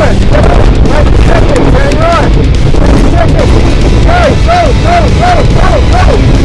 it, get on it, wait a second, turn right, wait a second, go,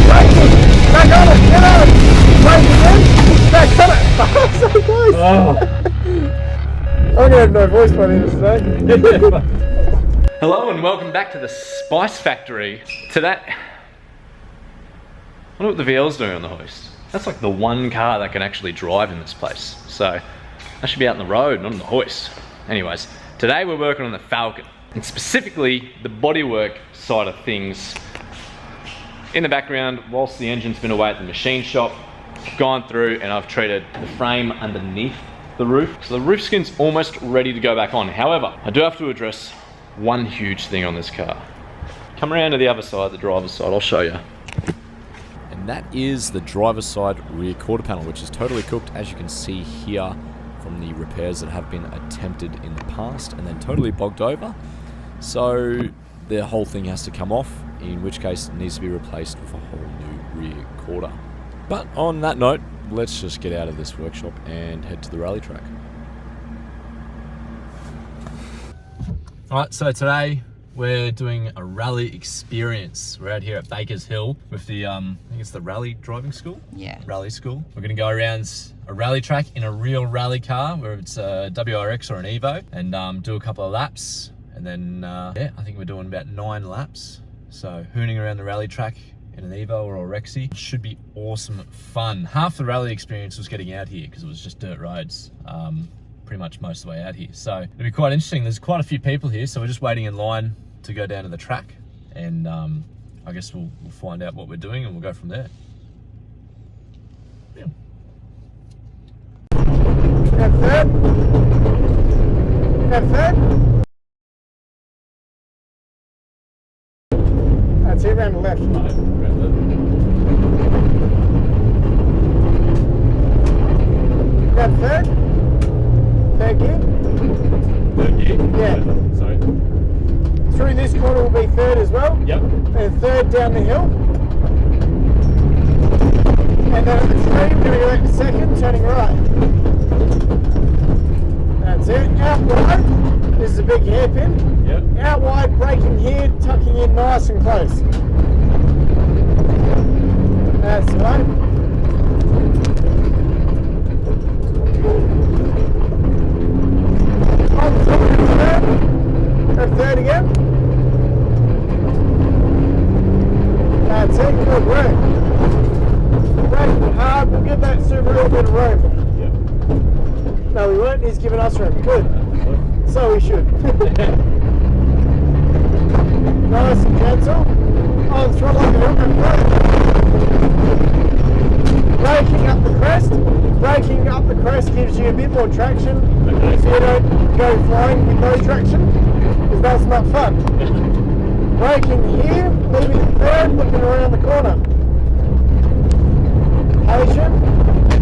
braking, back on it, get on it, brake again, back on it, so close. I'm going to have no voice by the end of today. Hello and welcome back to the Spice Factory. Today, I wonder what the VL's doing on the hoist. That's like the one car that can actually drive in this place. So, I should be out on the road, not on the hoist. Anyways, today we're working on the Falcon. And specifically, the bodywork side of things. In the background, whilst the engine's been away at the machine shop, I've gone through and I've treated the frame underneath the roof. So the roof skin's almost ready to go back on. However, I do have to address one huge thing on this car. Come around to the other side, the driver's side, I'll show you. And that is the driver's side rear quarter panel, which is totally cooked, as you can see here from the repairs that have been attempted in the past and then totally bogged over. So the whole thing has to come off, in which case it needs to be replaced with a whole new rear quarter. But on that note, let's just get out of this workshop and head to the rally track. Alright, so today we're doing a rally experience. We're out here at Bakers Hill with the, I think it's the rally driving school? Yeah. Rally school. We're gonna go around a rally track in a real rally car, whether it's a WRX or an Evo, and do a couple of laps. And then, yeah, I think we're doing about 9 laps. So hooning around the rally track in an Evo or a Rexy should be awesome fun. Half the rally experience was getting out here because it was just dirt roads. Pretty much most of the way out here. So it'll be quite interesting. There's quite a few people here, so we're just waiting in line to go down to the track, and I guess we'll find out what we're doing and we'll go from there. Yeah. Have third. Have third. That's it, round the left. Have third. Third gear. Third gear? Yeah. Sorry. Through this corner will be third as well. Yep. And third down the hill. And then at the tree, we're going to go back to second, turning right. That's it. Out wide. This is a big hairpin. Yep. Out wide, braking here, tucking in nice and close. That's right. Third again. That's it, good work. Braking hard, we'll give that Subaru a little bit of room. Yep. No, we won't, he's giving us room. Good. So we should. Nice and gentle. On the throttle like a hill and braking up the crest. Braking up the crest gives you a bit more traction, okay, so you don't go flying with no traction, because that's not fun. Braking here, leaving it third, looking around the corner. Patient,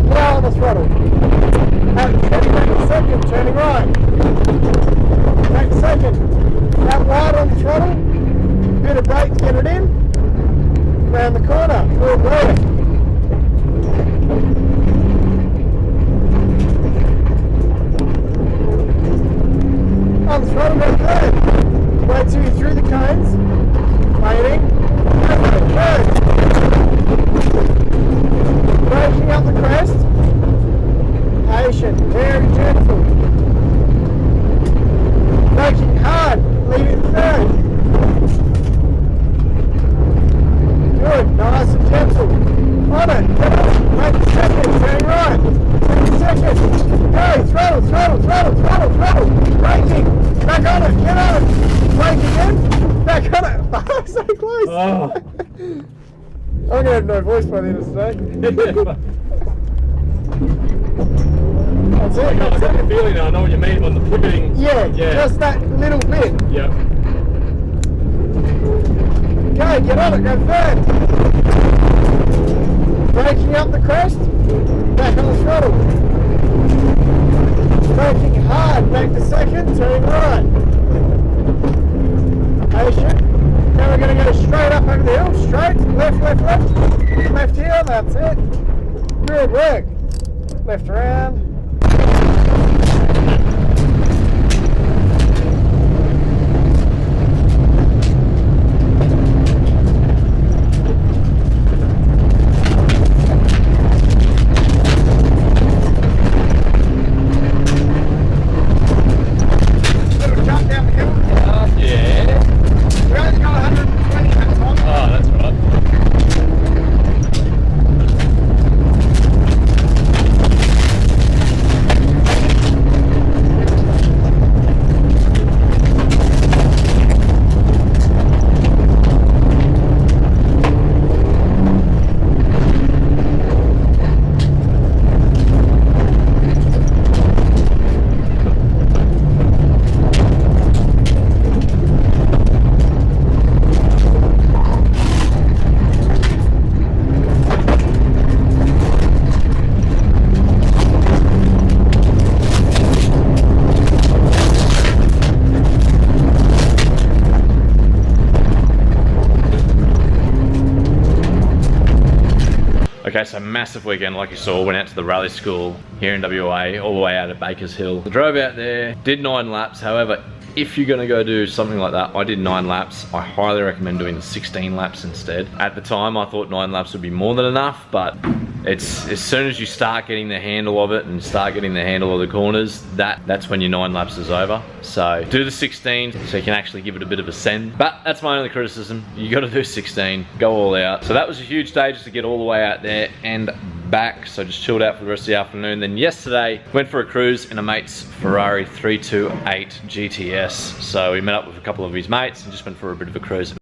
now on the throttle. Back second, turning right. Back second, out wide on the throttle, bit of brake to get it in, round the corner, good work. On the throttle, go third. Wait till you're through the cones. Waiting. Third. Braking up the crest. Patient. Very gentle. Braking hard. Leave it third. Good. Nice and gentle. On it. Get on it. Wait a second. Turning right. Wait a second. Go. Throttle, throttle, throttle, throttle, throttle. Braking. Back on it, get on it! Brake again, back on it! So close! Oh. I'm going to have no voice by the end of today. That's it, I got the feeling now, I know what you mean on the flickering. Yeah, just that little bit. Yep. Okay, get on it, go third. Braking up the crest, back on the throttle. Braking hard, back to second, turning right. Patient. Now we're going to go straight up over the hill, straight, left, left, left. Left here, that's it. Good work. Left around. Okay, so massive weekend like you saw. Went out to the rally school here in WA, all the way out of Bakers Hill. I drove out there, did 9 laps. However, if you're gonna go do something like that, I did 9 laps. I highly recommend doing 16 laps instead. At the time, I thought 9 laps would be more than enough, but it's as soon as you start getting the handle of it and start getting the handle of the corners, that's when your 9 laps is over. So do the 16 so you can actually give it a bit of a send. But that's my only criticism. You gotta do 16, go all out. So that was a huge day just to get all the way out there and back. So just chilled out for the rest of the afternoon. Then yesterday, went for a cruise in a mate's Ferrari 328 GTS. So we met up with a couple of his mates and just went for a bit of a cruise.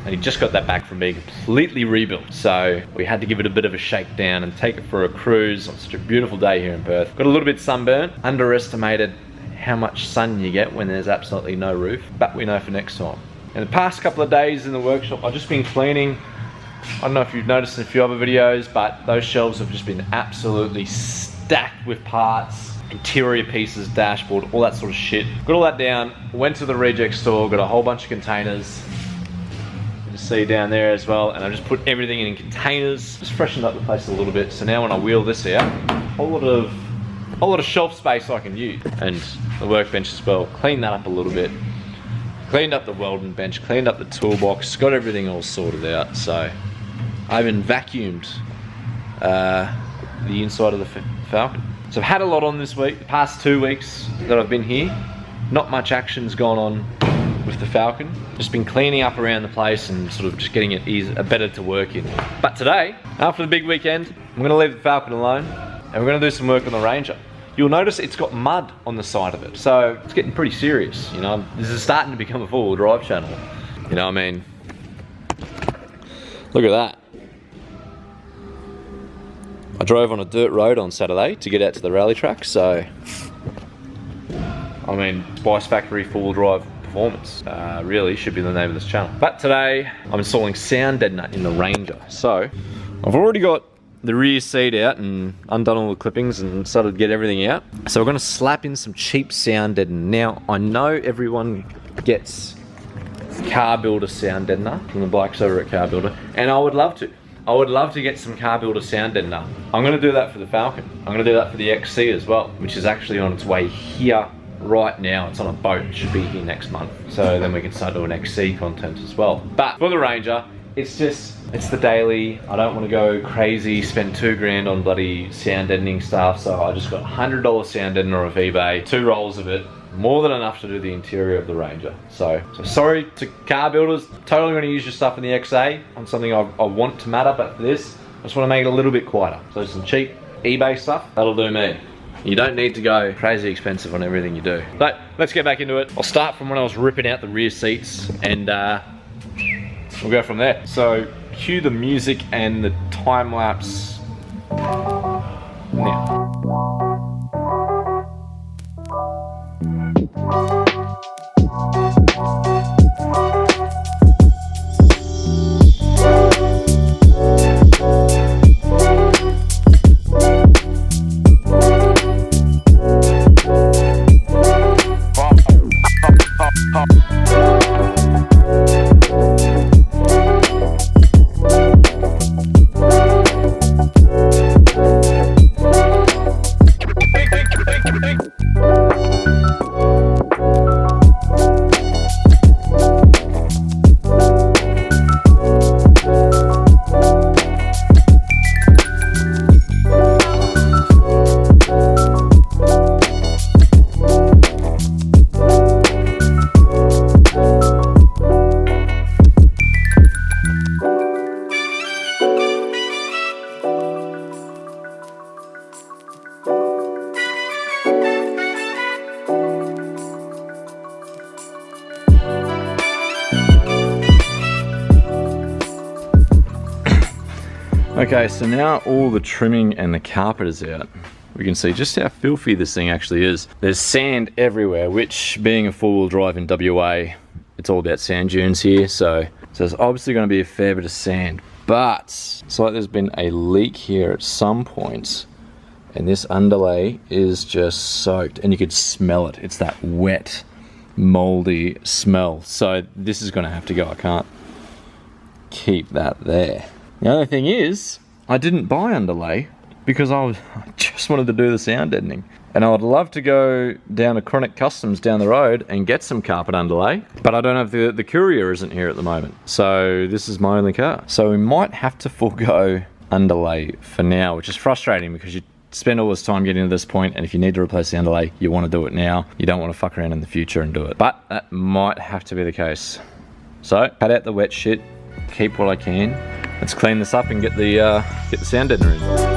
And he just got that back from being completely rebuilt. So we had to give it a bit of a shakedown and take it for a cruise on such a beautiful day here in Perth. Got a little bit sunburnt, underestimated how much sun you get when there's absolutely no roof, but we know for next time. In the past couple of days in the workshop, I've just been cleaning. I don't know if you've noticed in a few other videos, but those shelves have just been absolutely stacked with parts, interior pieces, dashboard, all that sort of shit. Got all that down, went to the reject store, got a whole bunch of containers. See down there as well, and I just put everything in containers, just freshened up the place a little bit. So now when I wheel this out, a whole lot of shelf space I can use, and the workbench as well. Cleaned that up a little bit, cleaned up the welding bench, cleaned up the toolbox, got everything all sorted out. So I even vacuumed the inside of the Falcon. So I've had a lot on this week. The past 2 weeks that I've been here, not much action's gone on with the Falcon. Just been cleaning up around the place and sort of just getting it better to work in. But today, after the big weekend, I'm gonna leave the Falcon alone and we're gonna do some work on the Ranger. You'll notice it's got mud on the side of it. So it's getting pretty serious, you know. This is starting to become a four-wheel drive channel. You know what I mean? Look at that. I drove on a dirt road on Saturday to get out to the rally track, so I mean, Spice Factory four-wheel drive performance really should be the name of this channel. But today I'm installing sound deadener in the Ranger. So I've already got the rear seat out and undone all the clippings and started to get everything out. So we're going to slap in some cheap sound deadener. Now I know everyone gets Car Builder sound deadener from the blokes over at Car Builder, and I would love to. I would love to get some Car Builder sound deadener. I'm going to do that for the Falcon. I'm going to do that for the XC as well, which is actually on its way here right now. It's on a boat. It should be here next month. So then we can start doing XC content as well. But for the Ranger, it's the daily. I don't want to go crazy, spend $2 on bloody sound deadening stuff. So I just got $100 sound deadener off eBay, 2 rolls of it. More than enough to do the interior of the Ranger. So sorry to car builders, totally going to use your stuff in the XA on something I want to matter, but for this, I just want to make it a little bit quieter. So some cheap eBay stuff, that'll do me. You don't need to go crazy expensive on everything you do. But let's get back into it. I'll start from when I was ripping out the rear seats and we'll go from there. So cue the music and the time lapse now. Okay, so now all the trimming and the carpet is out. We can see just how filthy this thing actually is. There's sand everywhere, which being a four-wheel drive in WA, it's all about sand dunes here, so So there's obviously going to be a fair bit of sand, but it's like there's been a leak here at some point, and this underlay is just soaked, and you could smell it. It's that wet, moldy smell. So this is going to have to go. I can't keep that there. The other thing is, I didn't buy underlay because I just wanted to do the sound deadening. And I would love to go down to Chronic Customs down the road and get some carpet underlay, but I don't have the courier isn't here at the moment. So this is my only car. So we might have to forego underlay for now, which is frustrating because you spend all this time getting to this point, and if you need to replace the underlay, you want to do it now. You don't want to fuck around in the future and do it. But that might have to be the case. So cut out the wet shit, keep what I can. Let's clean this up and get the sound deadener in.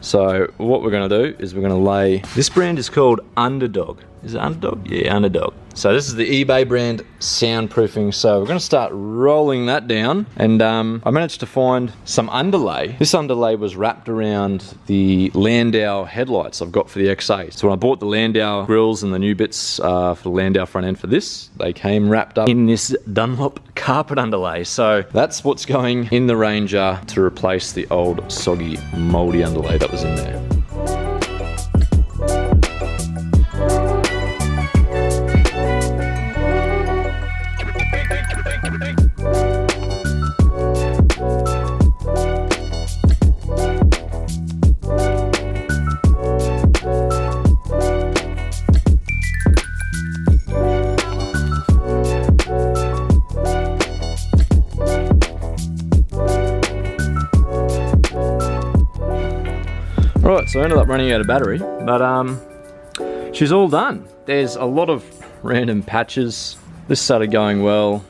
So what we're gonna do is we're gonna lay, this brand is called Underdog. Is it Underdog? Yeah, Underdog. So this is the eBay brand soundproofing. So we're gonna start rolling that down. And I managed to find some underlay. This underlay was wrapped around the Landau headlights I've got for the XA. So when I bought the Landau grills and the new bits for the Landau front end for this, they came wrapped up in this Dunlop carpet underlay. So that's what's going in the Ranger to replace the old soggy, moldy underlay that was in there. Right, so I ended up running out of battery, but she's all done. There's a lot of random patches. This started going well,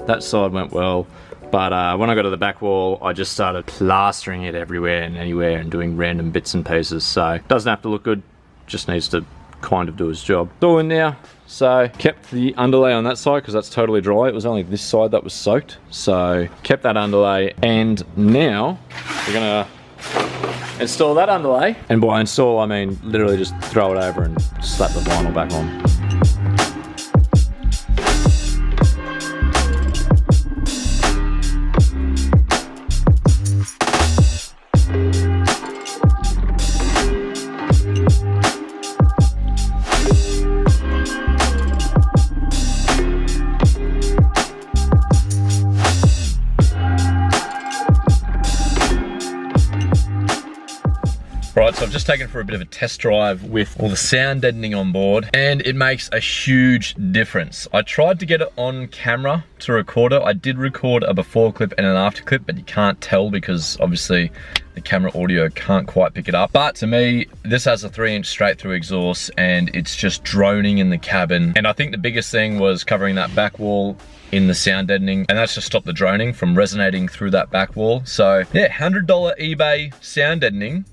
that side went well, but when I got to the back wall, I just started plastering it everywhere and anywhere and doing random bits and pieces. So it doesn't have to look good, just needs to kind of do its job. It's all in now. So kept the underlay on that side because that's totally dry. It was only this side that was soaked. So kept that underlay, and now we're gonna install that underlay. And by install, I mean literally just throw it over and slap the vinyl back on. Right, so I've just taken for a bit of a test drive with all the sound deadening on board, and it makes a huge difference. I tried to get it on camera to record it. I did record a before clip and an after clip, but you can't tell because obviously the camera audio can't quite pick it up. But to me, this has a 3-inch straight through exhaust and it's just droning in the cabin. And I think the biggest thing was covering that back wall in the sound deadening, and that's just stopped the droning from resonating through that back wall. So yeah, $100 eBay sound deadening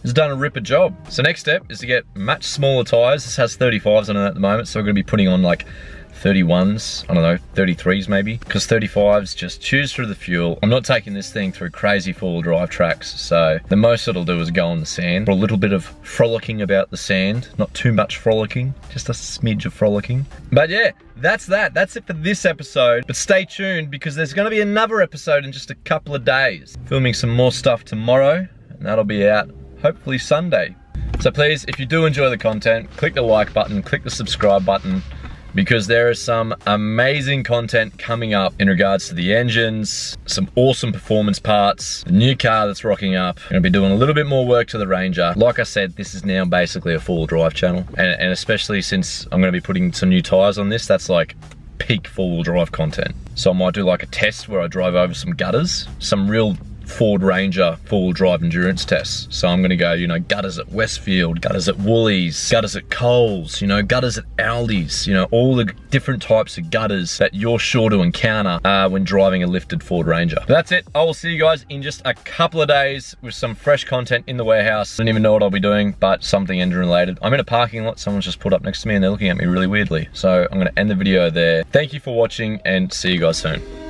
has done a ripper job. So next step is to get much smaller tires. This has 35s on it at the moment, so we're gonna be putting on like 31s, I don't know, 33s maybe, because 35s just chews through the fuel. I'm not taking this thing through crazy four-wheel drive tracks, so the most it'll do is go on the sand. For a little bit of frolicking about the sand, not too much frolicking, just a smidge of frolicking. But yeah, that's it for this episode. But stay tuned because there's gonna be another episode in just a couple of days. Filming some more stuff tomorrow, and that'll be out hopefully Sunday. So please, if you do enjoy the content, click the like button, click the subscribe button, because there is some amazing content coming up in regards to the engines, some awesome performance parts, a new car that's rocking up. I'm gonna be doing a little bit more work to the Ranger. Like I said, this is now basically a full drive channel, and especially since I'm gonna be putting some new tires on this, that's like peak four-wheel drive content. So I might do like a test where I drive over some gutters, some real Ford Ranger full drive endurance tests. So I'm gonna go, you know, gutters at Westfield, gutters at Woolies, gutters at Coles, you know, gutters at Aldi's, you know, all the different types of gutters that you're sure to encounter when driving a lifted Ford Ranger. But that's it. I will see you guys in just a couple of days with some fresh content in the warehouse. I don't even know what I'll be doing, but something engine related. I'm in a parking lot. Someone's just pulled up next to me and they're looking at me really weirdly. So I'm gonna end the video there. Thank you for watching and see you guys soon.